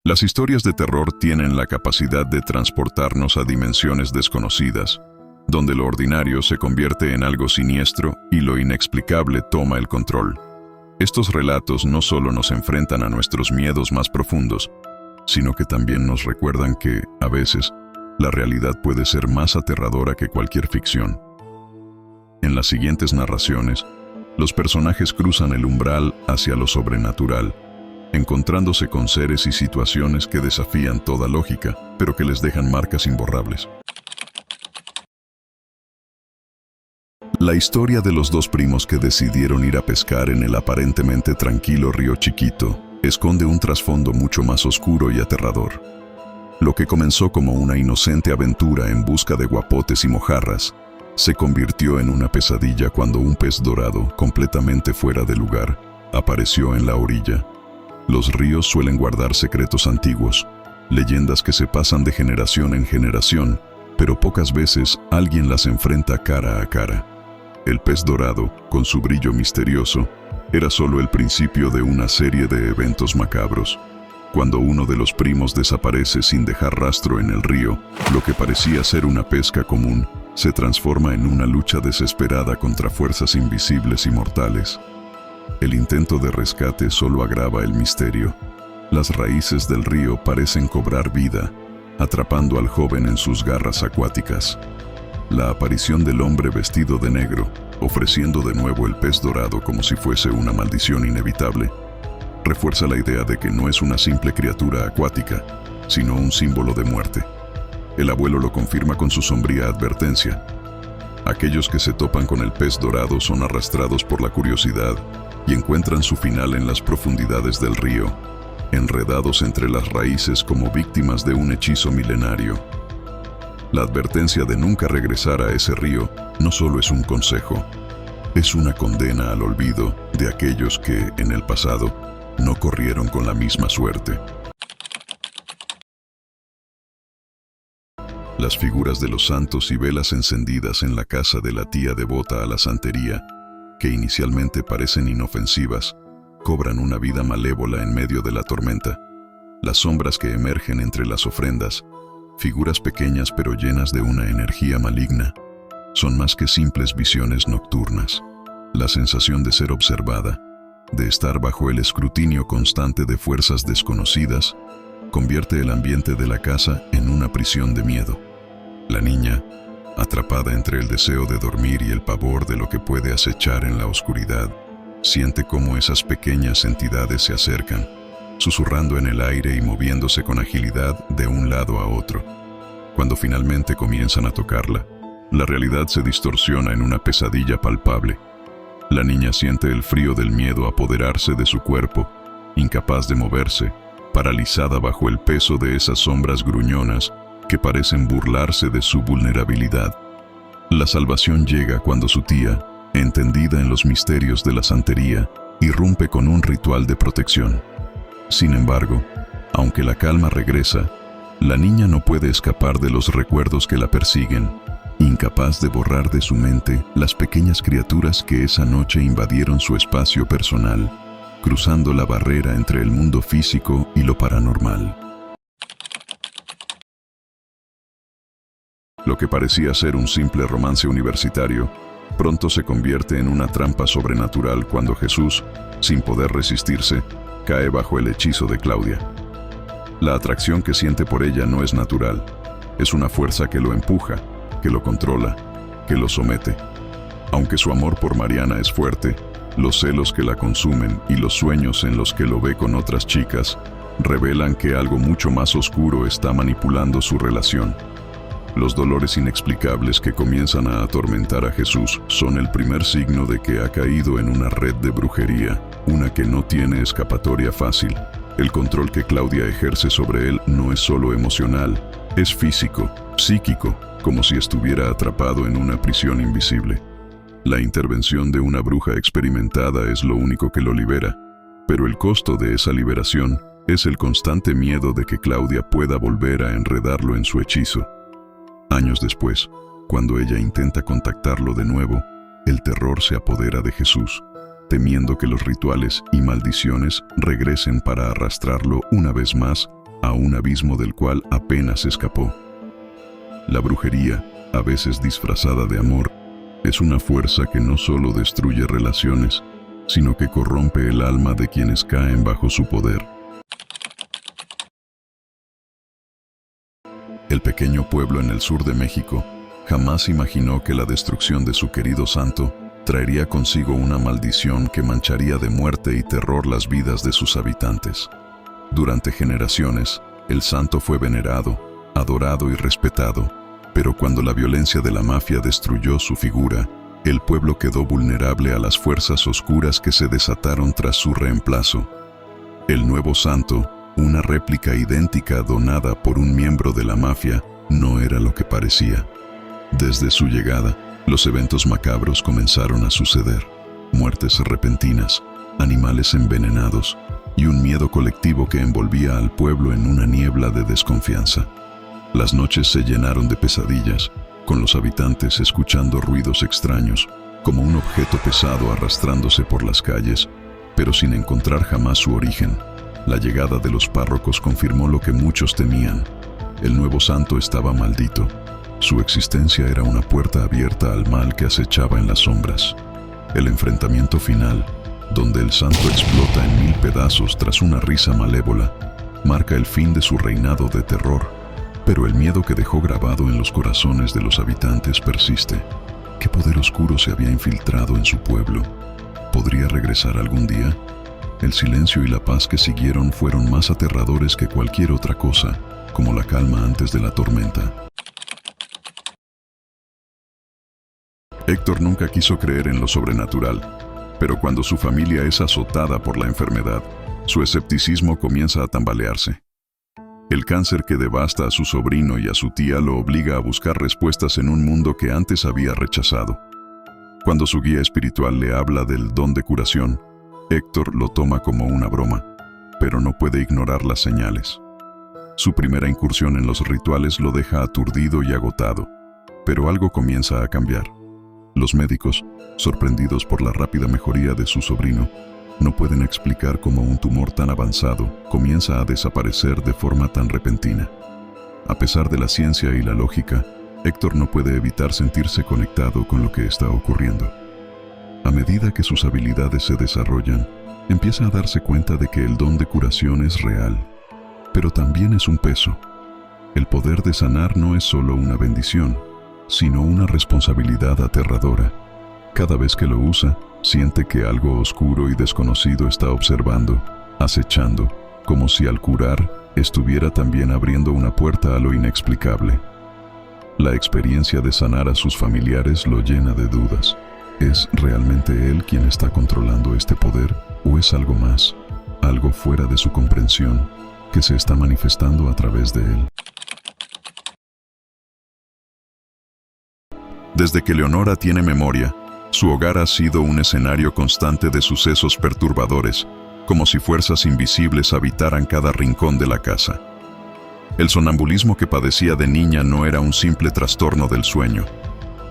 Las historias de terror tienen la capacidad de transportarnos a dimensiones desconocidas, donde lo ordinario se convierte en algo siniestro y lo inexplicable toma el control. Estos relatos no solo nos enfrentan a nuestros miedos más profundos, sino que también nos recuerdan que, a veces, la realidad puede ser más aterradora que cualquier ficción. En las siguientes narraciones, los personajes cruzan el umbral hacia lo sobrenatural, encontrándose con seres y situaciones que desafían toda lógica, pero que les dejan marcas imborrables. La historia de los dos primos que decidieron ir a pescar en el aparentemente tranquilo río Chiquito esconde un trasfondo mucho más oscuro y aterrador. Lo que comenzó como una inocente aventura en busca de guapotes y mojarras, se convirtió en una pesadilla cuando un pez dorado, completamente fuera de lugar, apareció en la orilla. Los ríos suelen guardar secretos antiguos, leyendas que se pasan de generación en generación, pero pocas veces alguien las enfrenta cara a cara. El pez dorado, con su brillo misterioso, era solo el principio de una serie de eventos macabros. Cuando uno de los primos desaparece sin dejar rastro en el río, lo que parecía ser una pesca común, se transforma en una lucha desesperada contra fuerzas invisibles y mortales. El intento de rescate solo agrava el misterio. Las raíces del río parecen cobrar vida, atrapando al joven en sus garras acuáticas. La aparición del hombre vestido de negro, ofreciendo de nuevo el pez dorado como si fuese una maldición inevitable, refuerza la idea de que no es una simple criatura acuática, sino un símbolo de muerte. El abuelo lo confirma con su sombría advertencia. Aquellos que se topan con el pez dorado son arrastrados por la curiosidad y encuentran su final en las profundidades del río, enredados entre las raíces como víctimas de un hechizo milenario. La advertencia de nunca regresar a ese río no solo es un consejo, es una condena al olvido de aquellos que, en el pasado, no corrieron con la misma suerte. Las figuras de los santos y velas encendidas en la casa de la tía devota a la santería, que inicialmente parecen inofensivas, cobran una vida malévola en medio de la tormenta. Las sombras que emergen entre las ofrendas, figuras pequeñas pero llenas de una energía maligna, son más que simples visiones nocturnas. La sensación de ser observada, de estar bajo el escrutinio constante de fuerzas desconocidas, convierte el ambiente de la casa en una prisión de miedo. La niña, atrapada entre el deseo de dormir y el pavor de lo que puede acechar en la oscuridad, siente cómo esas pequeñas entidades se acercan, susurrando en el aire y moviéndose con agilidad de un lado a otro. Cuando finalmente comienzan a tocarla, la realidad se distorsiona en una pesadilla palpable. La niña siente el frío del miedo apoderarse de su cuerpo, incapaz de moverse, paralizada bajo el peso de esas sombras gruñonas que parecen burlarse de su vulnerabilidad. La salvación llega cuando su tía, entendida en los misterios de la santería, irrumpe con un ritual de protección. Sin embargo, aunque la calma regresa, la niña no puede escapar de los recuerdos que la persiguen, incapaz de borrar de su mente las pequeñas criaturas que esa noche invadieron su espacio personal, cruzando la barrera entre el mundo físico y lo paranormal. Lo que parecía ser un simple romance universitario, pronto se convierte en una trampa sobrenatural cuando Jesús, sin poder resistirse, cae bajo el hechizo de Claudia. La atracción que siente por ella no es natural, es una fuerza que lo empuja, que lo controla, que lo somete. Aunque su amor por Mariana es fuerte, los celos que la consumen y los sueños en los que lo ve con otras chicas revelan que algo mucho más oscuro está manipulando su relación. Los dolores inexplicables que comienzan a atormentar a Jesús son el primer signo de que ha caído en una red de brujería, una que no tiene escapatoria fácil. El control que Claudia ejerce sobre él no es solo emocional, es físico, psíquico, como si estuviera atrapado en una prisión invisible. La intervención de una bruja experimentada es lo único que lo libera, pero el costo de esa liberación es el constante miedo de que Claudia pueda volver a enredarlo en su hechizo. Años después, cuando ella intenta contactarlo de nuevo, el terror se apodera de Jesús, temiendo que los rituales y maldiciones regresen para arrastrarlo una vez más a un abismo del cual apenas escapó. La brujería, a veces disfrazada de amor, es una fuerza que no solo destruye relaciones, sino que corrompe el alma de quienes caen bajo su poder. El pequeño pueblo en el sur de México jamás imaginó que la destrucción de su querido santo traería consigo una maldición que mancharía de muerte y terror las vidas de sus habitantes. Durante generaciones, el santo fue venerado, adorado y respetado, pero cuando la violencia de la mafia destruyó su figura, el pueblo quedó vulnerable a las fuerzas oscuras que se desataron tras su reemplazo. El nuevo santo, una réplica idéntica donada por un miembro de la mafia, no era lo que parecía. Desde su llegada, los eventos macabros comenzaron a suceder. Muertes repentinas, animales envenenados y un miedo colectivo que envolvía al pueblo en una niebla de desconfianza. Las noches se llenaron de pesadillas, con los habitantes escuchando ruidos extraños, como un objeto pesado arrastrándose por las calles, pero sin encontrar jamás su origen. La llegada de los párrocos confirmó lo que muchos temían. El nuevo santo estaba maldito. Su existencia era una puerta abierta al mal que acechaba en las sombras. El enfrentamiento final, donde el santo explota en 1000 pedazos tras una risa malévola, marca el fin de su reinado de terror, pero el miedo que dejó grabado en los corazones de los habitantes persiste. ¿Qué poder oscuro se había infiltrado en su pueblo? ¿Podría regresar algún día? El silencio y la paz que siguieron fueron más aterradores que cualquier otra cosa, como la calma antes de la tormenta. Héctor nunca quiso creer en lo sobrenatural, pero cuando su familia es azotada por la enfermedad, su escepticismo comienza a tambalearse. El cáncer que devasta a su sobrino y a su tía lo obliga a buscar respuestas en un mundo que antes había rechazado. Cuando su guía espiritual le habla del don de curación, Héctor lo toma como una broma, pero no puede ignorar las señales. Su primera incursión en los rituales lo deja aturdido y agotado, pero algo comienza a cambiar. Los médicos, sorprendidos por la rápida mejoría de su sobrino, no pueden explicar cómo un tumor tan avanzado comienza a desaparecer de forma tan repentina. A pesar de la ciencia y la lógica, Héctor no puede evitar sentirse conectado con lo que está ocurriendo. A medida que sus habilidades se desarrollan, empieza a darse cuenta de que el don de curación es real, pero también es un peso. El poder de sanar no es solo una bendición, sino una responsabilidad aterradora. Cada vez que lo usa, siente que algo oscuro y desconocido está observando, acechando, como si al curar estuviera también abriendo una puerta a lo inexplicable. La experiencia de sanar a sus familiares lo llena de dudas. ¿Es realmente él quien está controlando este poder o es algo más, algo fuera de su comprensión, que se está manifestando a través de él? Desde que Leonora tiene memoria, su hogar ha sido un escenario constante de sucesos perturbadores, como si fuerzas invisibles habitaran cada rincón de la casa. El sonambulismo que padecía de niña no era un simple trastorno del sueño.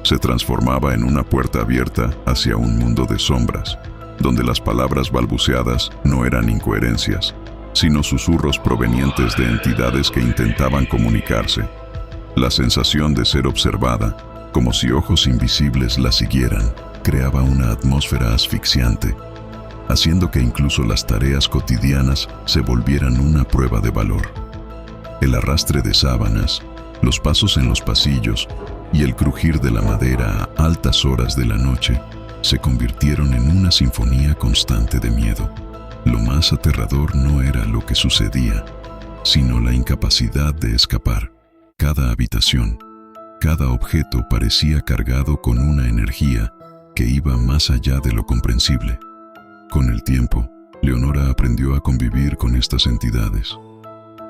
Se transformaba en una puerta abierta hacia un mundo de sombras, donde las palabras balbuceadas no eran incoherencias, sino susurros provenientes de entidades que intentaban comunicarse. La sensación de ser observada, como si ojos invisibles la siguieran, creaba una atmósfera asfixiante, haciendo que incluso las tareas cotidianas se volvieran una prueba de valor. El arrastre de sábanas, los pasos en los pasillos y el crujir de la madera a altas horas de la noche se convirtieron en una sinfonía constante de miedo. Lo más aterrador no era lo que sucedía, sino la incapacidad de escapar. Cada habitación, cada objeto parecía cargado con una energía que iba más allá de lo comprensible. Con el tiempo, Leonora aprendió a convivir con estas entidades.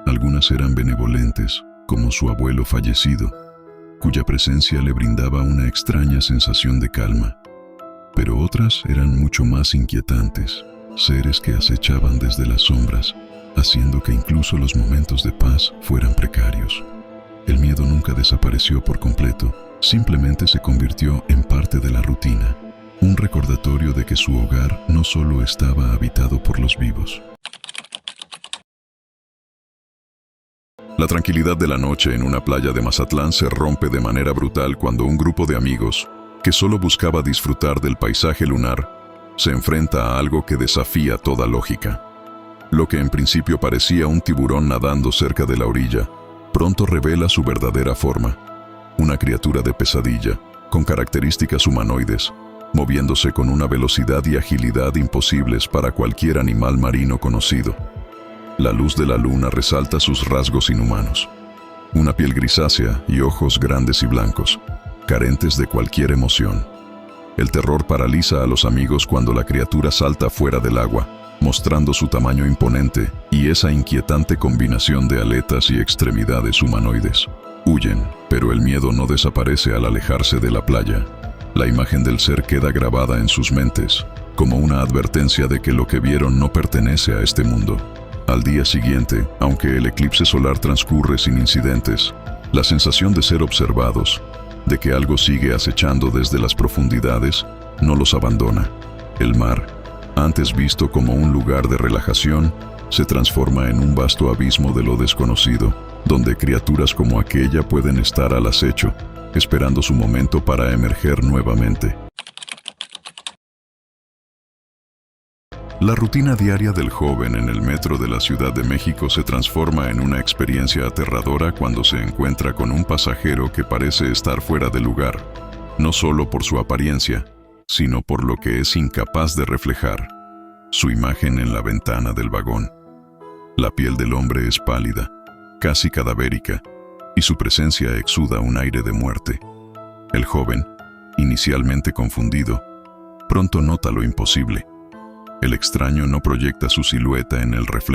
Algunas eran benevolentes, como su abuelo fallecido, cuya presencia le brindaba una extraña sensación de calma. Pero otras eran mucho más inquietantes, seres que acechaban desde las sombras, haciendo que incluso los momentos de paz fueran precarios. El miedo nunca desapareció por completo, simplemente se convirtió en parte de la rutina, un recordatorio de que su hogar no solo estaba habitado por los vivos. La tranquilidad de la noche en una playa de Mazatlán se rompe de manera brutal cuando un grupo de amigos, que solo buscaba disfrutar del paisaje lunar, se enfrenta a algo que desafía toda lógica. Lo que en principio parecía un tiburón nadando cerca de la orilla, pronto revela su verdadera forma. Una criatura de pesadilla, con características humanoides, moviéndose con una velocidad y agilidad imposibles para cualquier animal marino conocido. La luz de la luna resalta sus rasgos inhumanos. Una piel grisácea y ojos grandes y blancos, carentes de cualquier emoción. El terror paraliza a los amigos cuando la criatura salta fuera del agua, mostrando su tamaño imponente y esa inquietante combinación de aletas y extremidades humanoides. Huyen, pero el miedo no desaparece al alejarse de la playa. La imagen del ser queda grabada en sus mentes, como una advertencia de que lo que vieron no pertenece a este mundo. Al día siguiente, aunque el eclipse solar transcurre sin incidentes, la sensación de ser observados, de que algo sigue acechando desde las profundidades, no los abandona. El mar, antes visto como un lugar de relajación, se transforma en un vasto abismo de lo desconocido, donde criaturas como aquella pueden estar al acecho, esperando su momento para emerger nuevamente. La rutina diaria del joven en el metro de la Ciudad de México se transforma en una experiencia aterradora cuando se encuentra con un pasajero que parece estar fuera de lugar, no solo por su apariencia, sino por lo que es incapaz de reflejar: su imagen en la ventana del vagón. La piel del hombre es pálida, casi cadavérica, y su presencia exuda un aire de muerte. El joven, inicialmente confundido, pronto nota lo imposible. El extraño no proyecta su silueta en el reflejo